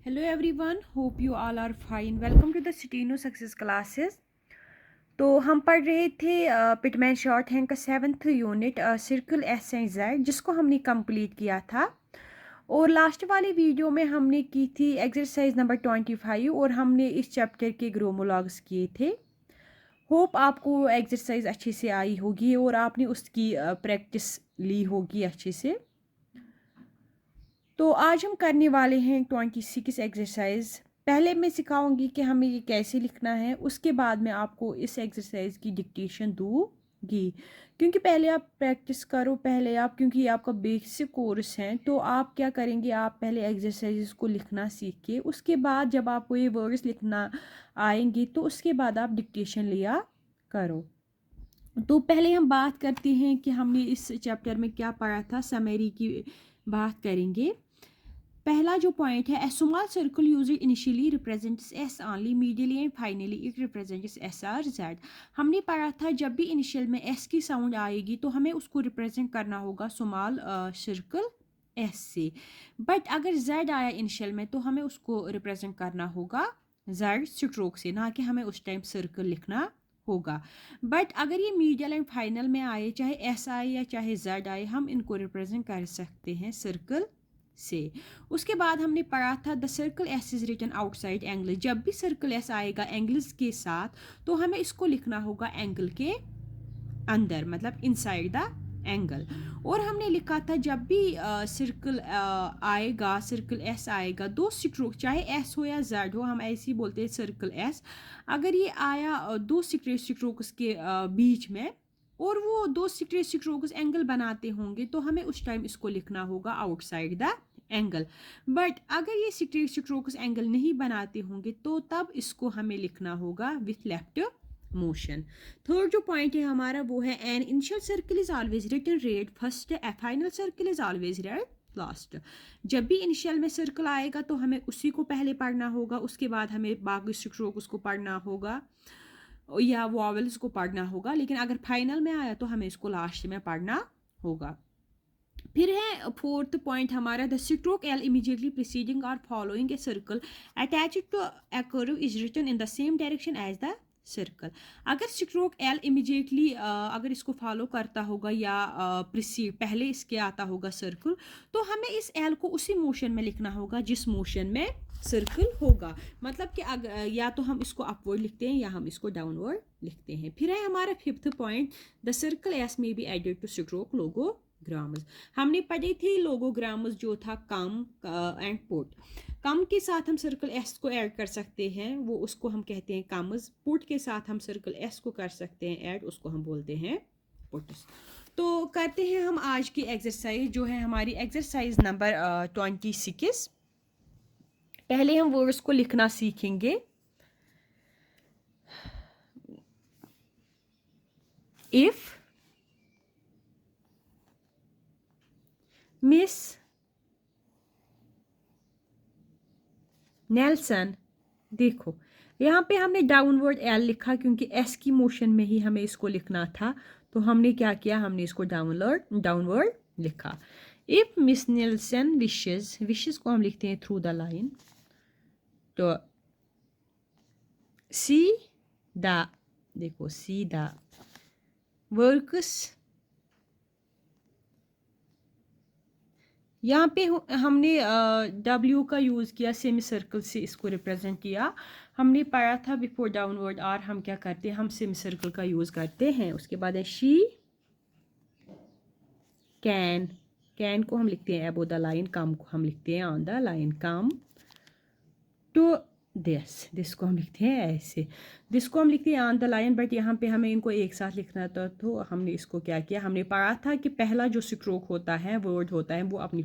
Hello everyone, hope you all are fine. Welcome to the Citino Success Classes. तो हम पढ़ रहे थे पिटमैन शॉर्ट हैंड का 7th unit circle S and Z जिसको हमने कंप्लीट किया था। और लास्ट वाली वीडियो में हमने की थी एक्सरसाइज नंबर 25 और हमने इस चैप्टर के ग्रोमोलॉग्स किए थे। होप आपको एक्सरसाइज अच्छे से आई होगी और आपने उसकी प्रैक्टिस ली होगी अच्छे से। तो आज हम करने वाले हैं 26 एक्सरसाइज। पहले मैं सिखाऊंगी कि हमें ये कैसे लिखना है, उसके बाद मैं आपको इस एक्सरसाइज की डिक्टेशन दूंगी। क्योंकि पहले आप प्रैक्टिस करो, पहले आप, क्योंकि ये आपका बेसिक कोर्स है, तो आप क्या करेंगे, आप पहले एक्सरसाइज को लिखना सीखिए। उसके बाद जब आपको ये वर्ड्स लिखना आएंगे तो उसके बाद आप डिक्टेशन लिया करो। तो पहले हम बात करते हैं कि हमने इस चैप्टर में क्या पढ़ा था। समरी की बात करेंगे। पहला जो पॉइंट है, a small circle usually initially represents S only, medially and finally it represents S or Z. हमने पढ़ा था जब भी इनिशियल में एस की साउंड आएगी तो हमें उसको रिप्रेजेंट करना होगा स्मॉल सर्कल एस से। बट अगर जेड आया इनिशियल में तो हमें उसको रिप्रेजेंट करना होगा जेड स्ट्रोक से, ना कि हमें उस टाइम सर्कल लिखना होगा। बट अगर ये मीडियल एंड फाइनल में आए, चाहे एस आए या चाहे जेड आए, हम इनको रिप्रेजेंट कर सकते हैं सर्कल से। उसके बाद हमने पढ़ा था the circle S is written outside angle. जब भी सर्कल एस आएगा एंगल्स के साथ तो हमें इसको लिखना होगा एंगल के अंदर, मतलब इनसाइड द एंगल। और हमने लिखा था जब भी सर्कल आएगा, सर्कल एस आएगा, दो स्ट्रोक, चाहे एस हो या जेड हो, हम ऐसे ही बोलते हैं सर्कल एस। अगर ये आया दो स्ट्रोक्स के बीच में और वो दो स्ट्रोक्स एंगल बनाते होंगे तो हमें उस टाइम इसको लिखना होगा आउटसाइड द एंगल। बट अगर ये स्ट्रोक्स एंगल नहीं बनाते होंगे तो तब इसको हमें लिखना होगा विथ लेफ्ट मोशन। थर्ड जो पॉइंट है हमारा वो है an initial circle is always written read first, a final circle is always read last. जब भी इनिशियल में सर्कल आएगा तो हमें उसी को पहले पढ़ना होगा, उसके बाद हमें बाकी स्ट्रोक उसको पढ़ना होगा या वॉवल्स को पढ़ना होगा। लेकिन अगर फाइनल में आया तो हमें इसको लास्ट में पढ़ना होगा। फिर है फोर्थ पॉइंट हमारा, the stroke L immediately preceding और following a circle attached to a curve is written in the same direction as the circle. अगर स्ट्रोक एल इमीडिएटली अगर इसको फॉलो करता होगा या प्रीसीड पहले इसके आता होगा सर्कल, तो हमें इस एल को उसी मोशन में लिखना होगा जिस मोशन में सर्कल होगा। मतलब कि अगर या तो हम इसको अपवर्ड लिखते हैं या हम इसको डाउनवर्ड लिखते हैं। फिर है हमारा fifth point, the circle S में बी एडेड टू स्ट्रोक लोगोग्राम्स। हमने पढ़ी थी लोगोग्राम्स जो था कम एंड पुट। कम के साथ हम सर्कल एस को ऐड कर सकते हैं, वो उसको हम कहते हैं कम्स। पुट के साथ हम सर्कल एस को कर सकते हैं ऐड, उसको हम बोलते हैं पुट्स। तो करते हैं हम आज की एक्सरसाइज जो है हमारी एक्सरसाइज नंबर 26। पहले हम वर्ड्स को लिखना सीखेंगे। इफ मिस नेल्सन, देखो यहाँ पे हमने डाउनवर्ड एल लिखा क्योंकि एस की मोशन में ही हमें इसको लिखना था, तो हमने क्या किया, हमने इसको डाउनवर्ड लिखा। If miss Nelson wishes, wishes को हम लिखते हैं थ्रू द लाइन, तो सी द, देखो सी द वर्क्स, यहाँ पे हमने डब्ल्यू का यूज़ किया, सेमी सर्कल से इसको रिप्रेजेंट किया। हमने पढ़ा था बिफोर डाउनवर्ड आर हम क्या करते हैं, हम सेमी सर्कल का यूज़ करते हैं। उसके बाद है शी कैन, कैन को हम लिखते हैं अबो द लाइन, कम को हम लिखते हैं on the line. Come to this, this को हम लिखते हैं ऐसे, दिस को हम लिखते हैं ऑन द लाइन। बट यहाँ पे हमें इनको एक साथ लिखना था, तो हमने इसको क्या किया, हमने पढ़ा था कि पहला जो स्ट्रोक होता है, वर्ड होता है, वो अपनी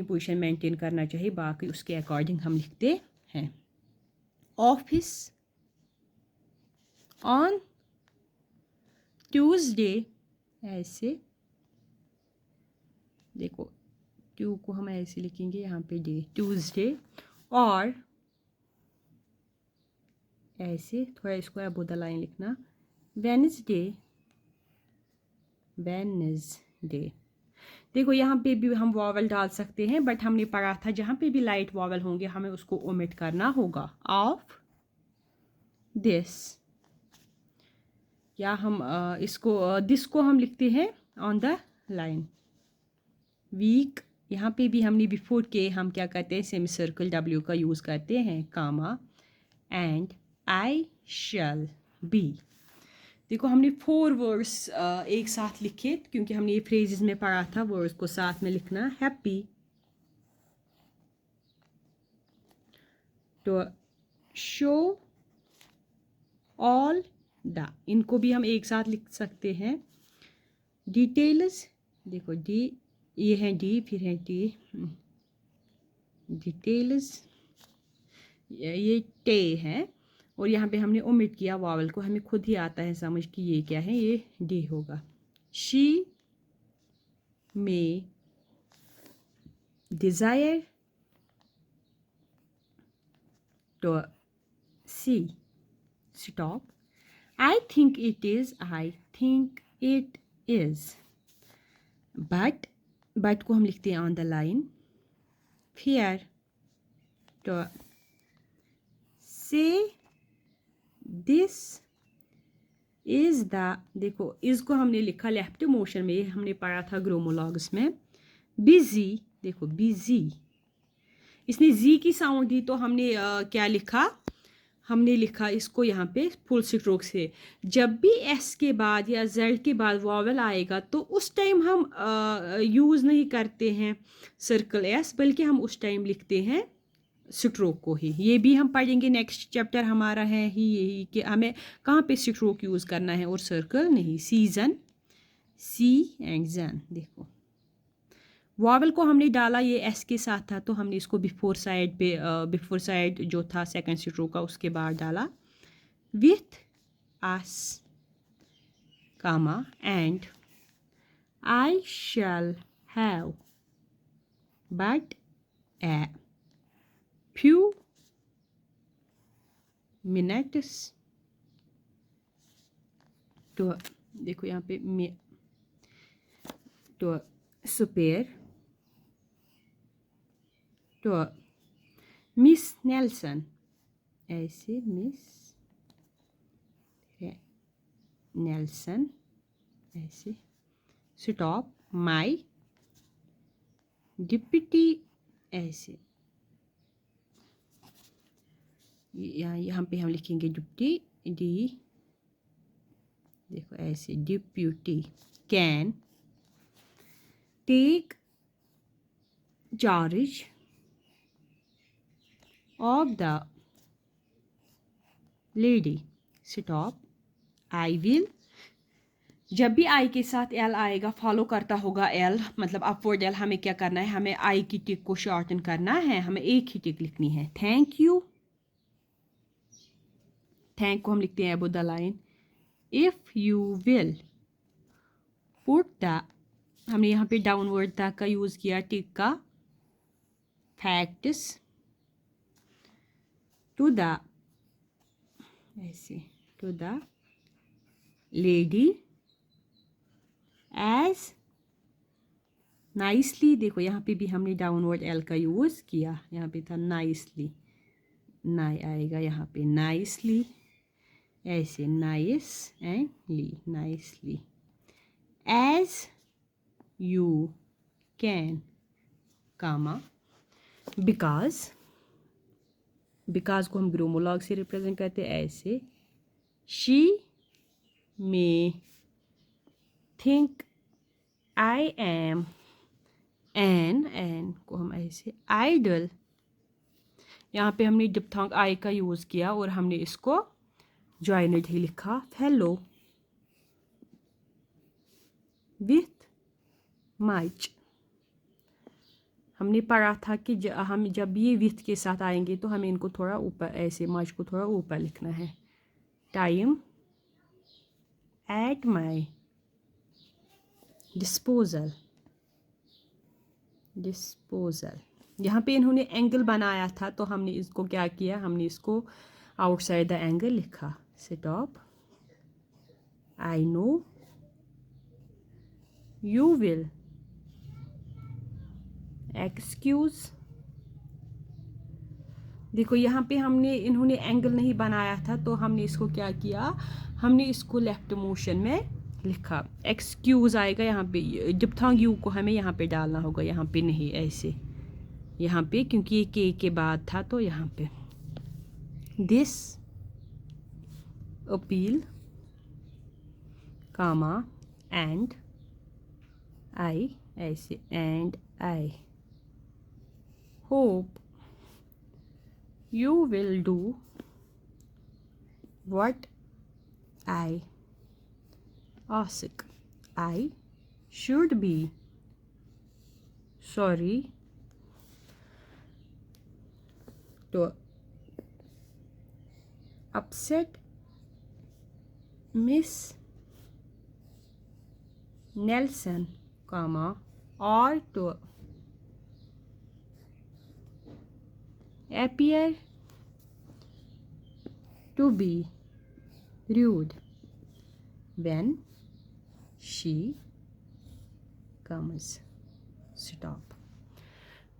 पोजीशन मेंटेन करना चाहिए, बाकी उसके अकॉर्डिंग हम लिखते हैं। ऑफिस ऑन ट्यूसडे, ऐसे देखो ट्यू को हम ऐसे लिखेंगे, यहाँ पे डे, ट्यूसडे। और ऐसे थोड़ा इसको अबो द लाइन लिखना, वेडनेसडे, वेडनेसडे। देखो यहाँ पे भी हम वॉवल डाल सकते हैं, बट हमने पढ़ा था जहाँ पे भी लाइट वॉवल होंगे हमें उसको ओमिट करना होगा। ऑफ दिस, या हम इसको दिस को हम लिखते हैं ऑन द लाइन। वीक, यहाँ पे भी हमने बिफोर के हम क्या करते हैं, सेमी सर्कल डब्ल्यू का यूज़ करते हैं, कामा, एंड आई शैल बी। देखो हमने 4 वर्ड्स एक साथ लिखे क्योंकि हमने ये फ्रेजेस में पढ़ा था वर्ड्स को साथ में लिखना। हैप्पी, तो शो ऑल द, इनको भी हम एक साथ लिख सकते हैं। डिटेल्स, देखो डी, ये है डी, फिर है टी, डिटेल्स, ये टे है, और यहाँ पे हमने ओमिट किया वावल को, हमें खुद ही आता है समझ कि ये क्या है, ये डी होगा। She may desire to see, stop, I think it is, I think it is, but को हम लिखते हैं ऑन द लाइन। फेयर, तो से दिस इज़ द, देखो इसको हमने लिखा लेफ्ट मोशन में, ये हमने पढ़ा था ग्रोमोलॉग्स में। बिजी, देखो बिजी, इसने जी की साउंड दी तो हमने क्या लिखा, हमने लिखा इसको यहाँ पे फुल स्ट्रोक से। जब भी एस के बाद या जेड के बाद वॉवल आएगा तो उस टाइम हम यूज़ नहीं करते हैं सर्कल एस, बल्कि हम उस टाइम लिखते हैं स्ट्रोक को ही। ये भी हम पढ़ेंगे, नेक्स्ट चैप्टर हमारा है ही यही कि हमें कहाँ पे स्ट्रोक यूज़ करना है और सर्कल नहीं। सीजन, सी एंड जन, देखो वॉवल को हमने डाला ये एस के साथ था तो हमने इसको बिफोर साइड पे, बिफोर साइड जो था सेकंड स्ट्रोक का उसके बाद डाला। With us, comma, and I shall have but a few minutes, तो देखो यहाँ पे तो सुपेयर, तो मिस नेल्सन, ऐसे मिस नेल्सन, ऐसे स्टॉप, माई डिप्टी, ऐसे यहाँ पे हम लिखेंगे डिप्टी, डी, देखो ऐसे deputy, can take charge of the lady, stop, I will, जब भी आई के साथ एल आएगा फॉलो करता होगा एल, मतलब अपवर्ड एल, हमें क्या करना है, हमें आई की टिक को शॉर्टन करना है, हमें एक ही टिक लिखनी है। थैंक यू, थैंक को हम लिखते हैं above the line. If you will put the, हमने यहाँ पे डाउनवर्ड तक का यूज़ किया टिक का। फैक्ट्स टू द, ऐसे to the lady as nicely, देखो यहाँ पे भी हमने डाउनवर्ड एल का यूज़ किया, यहाँ पे था नाइसली, नाई आएगा यहाँ पे नाइसली, ऐसे nice and ly, nicely, as you can, comma, because, because को हम ग्रोमोलॉग से रिप्रेजेंट करते हैं ऐसे। She may think I am an को हम ऐसे आइडल, यहाँ पे हमने डिप्थोंग आई का यूज़ किया और हमने इसको जॉइनेड ही लिखा। फेलो, विथ मच, हमने पढ़ा था कि हम जब ये विथ के साथ आएंगे तो हमें इनको थोड़ा ऊपर, ऐसे मच को थोड़ा ऊपर लिखना है। Time at my disposal, disposal, यहाँ पे इन्होंने एंगल बनाया था तो हमने इसको क्या किया, हमने इसको आउटसाइड द एंगल लिखा। Stop, I know you will excuse. देखो यहाँ पे इन्होंने एंगल नहीं बनाया था, तो हमने इसको क्या किया, हमने इसको लेफ्ट मोशन में लिखा। एक्सक्यूज़ आएगा यहाँ पे, डिप्थोंग यू को हमें यहाँ पे डालना होगा, यहाँ पे नहीं, ऐसे यहाँ पे, क्योंकि ये के बाद था, तो यहाँ पे this appeal comma and I, ऐसे and I hope you will do what I ask. I should be sorry to upset Miss Nelson, comma, or to appear to be rude when she comes. Stop.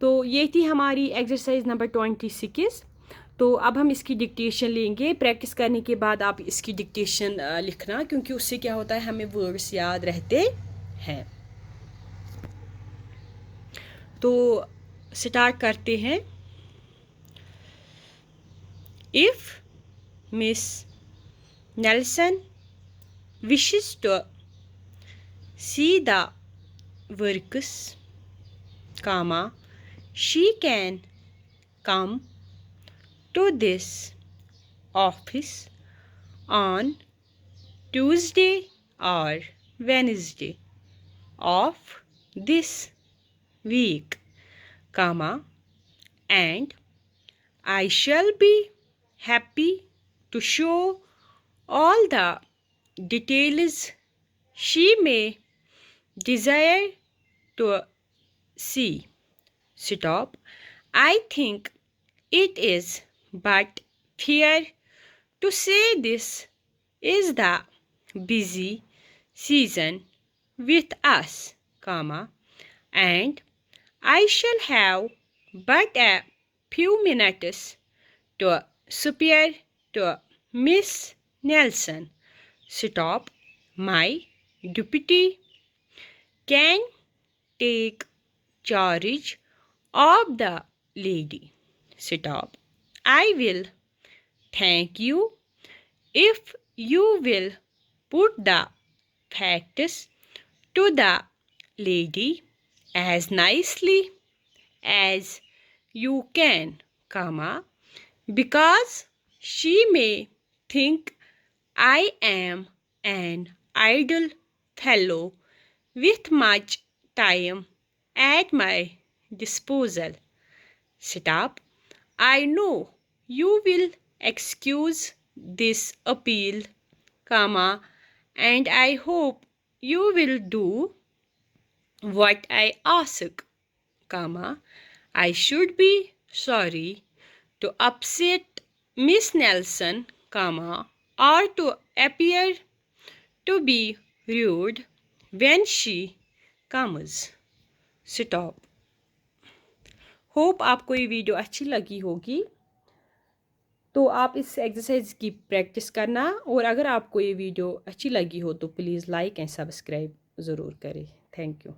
तो ये थी हमारी exercise number 26। तो अब हम इसकी dictation लेंगे। Practice करने के बाद आप इसकी डिक्टेशन लिखना, क्योंकि उससे क्या होता है, हमें वर्ड्स याद रहते हैं। तो स्टार्ट करते हैं। If Miss Nelson wishes to see the works, comma, she can come to this office on Tuesday or Wednesday of this week, comma, and I shall be happy to show all the details she may desire to see. Stop. I think it is but fair to say this is the busy season with us, comma, and I shall have but a few minutes to spare to Miss Nelson. Stop. My deputy can take charge of the lady. Stop. I will thank you if you will put the facts to the lady as nicely as you can, comma, because she may think I am an idle fellow with much time at my disposal. Stop. I know you will excuse this appeal, comma, and I hope you will do what I ask, comma. I should be sorry to upset Miss Nelson, comma, or to appear to be rude when she comes. Stop. Hope आपको ये video अच्छी लगी होगी। तो आप इस exercise की practice करना, और अगर आपको ये वीडियो अच्छी लगी हो तो प्लीज़ लाइक एंड सब्सक्राइब ज़रूर करें। Thank you.